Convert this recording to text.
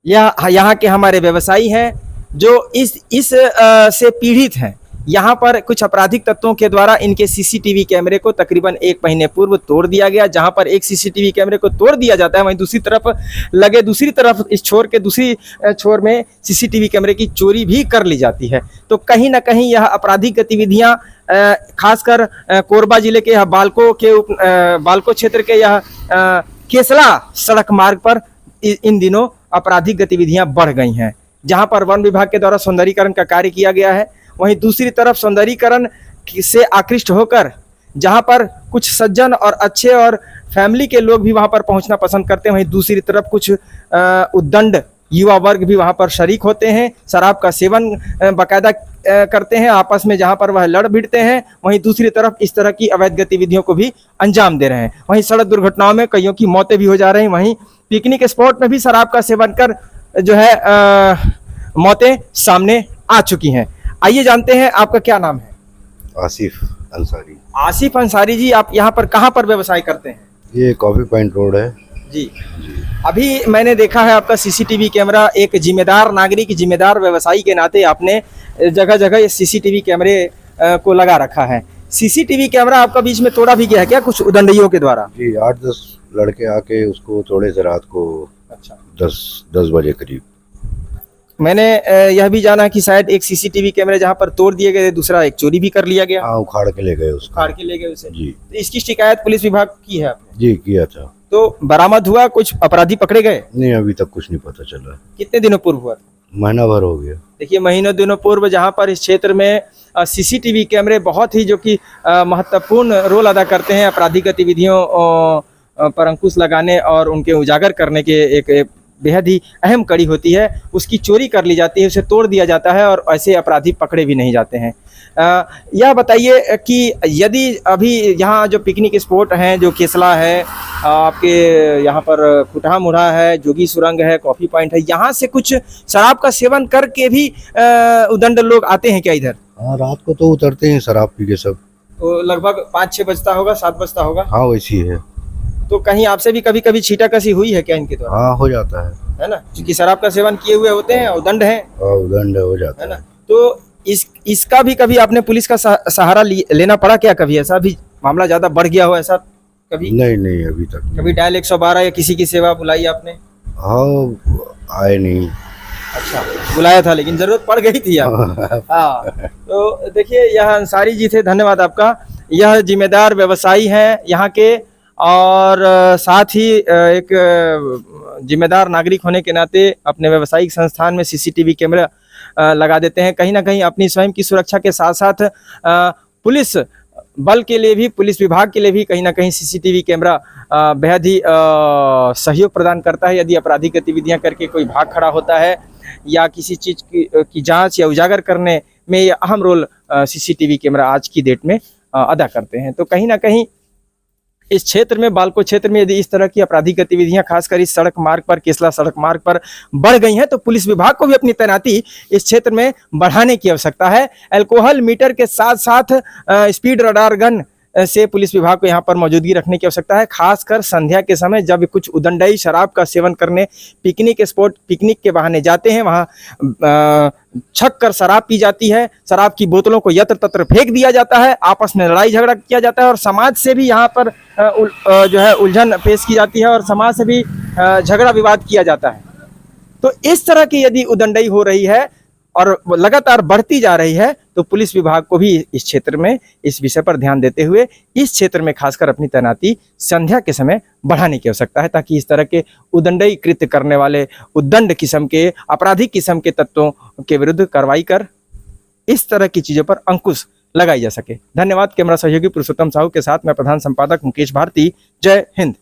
यह यहाँ के हमारे व्यवसायी हैं जो इस से पीड़ित हैं। यहाँ पर कुछ आपराधिक तत्वों के द्वारा इनके सीसीटीवी कैमरे को तकरीबन 1 महीने पूर्व तोड़ दिया गया। जहाँ पर एक सीसीटीवी कैमरे को तोड़ दिया जाता है, वहीं दूसरी तरफ इस छोर के दूसरी छोर में सीसीटीवी कैमरे की चोरी भी कर ली जाती है। तो कहीं ना कहीं यह आपराधिक गतिविधियाँ खासकर कोरबा जिले के बालको क्षेत्र के यह केसला सड़क मार्ग पर इन दिनों आपराधिक गतिविधियां बढ़ गई हैं। जहां पर वन विभाग के द्वारा सौंदर्यीकरण का कार्य किया गया है, वहीं दूसरी तरफ सौंदर्यीकरण से आकृष्ट होकर जहां पर कुछ सज्जन और अच्छे और फैमिली के लोग भी वहां पर पहुंचना पसंद करते हैं, वहीं दूसरी तरफ कुछ उद्दंड युवा वर्ग भी वहां पर शरीक होते हैं, शराब का सेवन बाकायदा करते हैं आपस में, जहां पर वह लड़ भिड़ते हैं। वहीं दूसरी तरफ इस तरह की अवैध गतिविधियों को भी अंजाम दे रहे हैं। वहीं सड़क दुर्घटनाओं में कईयों की मौतें भी हो जा रही हैं। वहीं पिकनिक स्पॉट में भी शराब का सेवन कर जो है मौतें सामने आ चुकी हैं। आइए जानते हैं, आपका क्या नाम है? आसिफ अंसारी। आसिफ अंसारी जी, आप यहाँ पर कहाँ पर व्यवसाय करते हैं? ये कॉफी पॉइंट रोड है जी। अभी मैंने देखा है आपका सीसीटीवी कैमरा, एक जिम्मेदार नागरिक, जिम्मेदार व्यवसायी के नाते आपने जगह जगह ये सीसीटीवी कैमरे को लगा रखा है। सीसीटीवी कैमरा आपका बीच में तोड़ा भी गया है क्या कुछ उदंडियों के द्वारा? जी, 8-10 लड़के आके उसको तोड़े थे रात को। अच्छा। 10 बजे करीब। मैंने यह भी जाना कि शायद एक सीसीटीवी कैमरे जहां पर तोड़ दिए गए, दूसरा एक चोरी भी कर लिया गया। हाँ, उखाड़ के ले गए उसको। उखाड़ के ले गए उसे। जी। तो इसकी शिकायत पुलिस विभाग की है आपने? जी, किया था। तो बरामद हुआ, कुछ अपराधी पकड़े गए? नहीं, अभी तक कुछ नहीं पता चला। कितने दिनों पूर्व हुआ? महीना भर हो गया। देखिए, महीनों दिनों पूर्व जहां पर इस क्षेत्र में सीसीटीवी कैमरे बहुत ही जो कि महत्वपूर्ण रोल अदा करते हैं आपराधिक गतिविधियों पर अंकुश लगाने और उनके उजागर करने के एक बेहद ही अहम कड़ी होती है, उसकी चोरी कर ली जाती है, उसे तोड़ दिया जाता है और ऐसे अपराधी पकड़े भी नहीं जाते हैं। यह बताइए कि यदि अभी यहाँ जो पिकनिक स्पॉट हैं, जो केसला है, आपके यहाँ पर खुटहा मुढ़ा है, जोगी सुरंग है, कॉफ़ी पॉइंट है, यहाँ से कुछ शराब का सेवन करके भी उदंड लोग आते हैं क्या इधर? हाँ, रात को तो उतरते हैं शराब पी के सब। तो लगभग 5-6 बजता होगा, 7 बजता होगा। हाँ, वैसी है। तो कहीं आपसे भी कभी कभी छीटाकसी हुई है क्या इनके द्वारा? हाँ, हो जाता है ना, क्योंकि शराब का सेवन किए हुए होते हैं, उदंड हैं। उदंड हो जाता है ना। तो इसका भी कभी आपने पुलिस का सहारा लेना पड़ा क्या? कभी ऐसा भी मामला ज्यादा बढ़ गया हो ऐसा कभी? नहीं, अभी तक कभी डायल 112 या किसी की सेवा बुलाई आपने? हाँ, आए नहीं। अच्छा, बुलाया था लेकिन जरूरत पड़ गई थी आप। हाँ। तो देखिए, यह अंसारी जी थे, धन्यवाद आपका। यह जिम्मेदार व्यवसायी हैं यहाँ के और साथ ही एक जिम्मेदार नागरिक होने के नाते अपने व्यावसायिक संस्थान में सीसीटीवी कैमरा लगा देते हैं। कहीं ना कहीं अपनी स्वयं की सुरक्षा के साथ साथ पुलिस बल के लिए भी, पुलिस विभाग के लिए भी कहीं ना कहीं सीसीटीवी कैमरा बेहद ही सहयोग प्रदान करता है। यदि आपराधिक गतिविधियां करके कोई भाग खड़ा होता है या किसी चीज़ की जांच या उजागर करने में ये अहम रोल सीसीटीवी कैमरा आज की डेट में अदा करते हैं। तो कहीं ना कहीं इस क्षेत्र में, बालको क्षेत्र में, यदि इस तरह की आपराधिक गतिविधियां खासकर इस सड़क मार्ग पर, केसला सड़क मार्ग पर बढ़ गई हैं, तो पुलिस विभाग को भी अपनी तैनाती इस क्षेत्र में बढ़ाने की आवश्यकता है। अल्कोहल मीटर के साथ साथ स्पीड रडार गन से पुलिस विभाग को यहाँ पर मौजूदगी रखने की आवश्यकता है, खासकर संध्या के समय जब कुछ उदंडई शराब का सेवन करने पिकनिक स्पॉट, पिकनिक के बहाने जाते हैं, वहाँ छक कर शराब पी जाती है, शराब की बोतलों को यत्र तत्र फेंक दिया जाता है, आपस में लड़ाई झगड़ा किया जाता है और समाज से भी यहाँ पर जो है उलझन पेश की जाती है और समाज से भी झगड़ा विवाद किया जाता है। तो इस तरह की यदि उदंडई हो रही है और लगातार बढ़ती जा रही है, तो पुलिस विभाग को भी इस क्षेत्र में इस विषय पर ध्यान देते हुए इस क्षेत्र में खासकर अपनी तैनाती संध्या के समय बढ़ाने की आवश्यकता है, ताकि इस तरह के उदंडई कृत्य करने वाले, उद्दंड किस्म के, आपराधिक किस्म के तत्वों के विरुद्ध कार्रवाई कर इस तरह की चीज़ों पर अंकुश लगाई जा सके। धन्यवाद। कैमरा सहयोगी पुरुषोत्तम साहू के साथ मैं प्रधान संपादक मुकेश भारती। जय हिंद।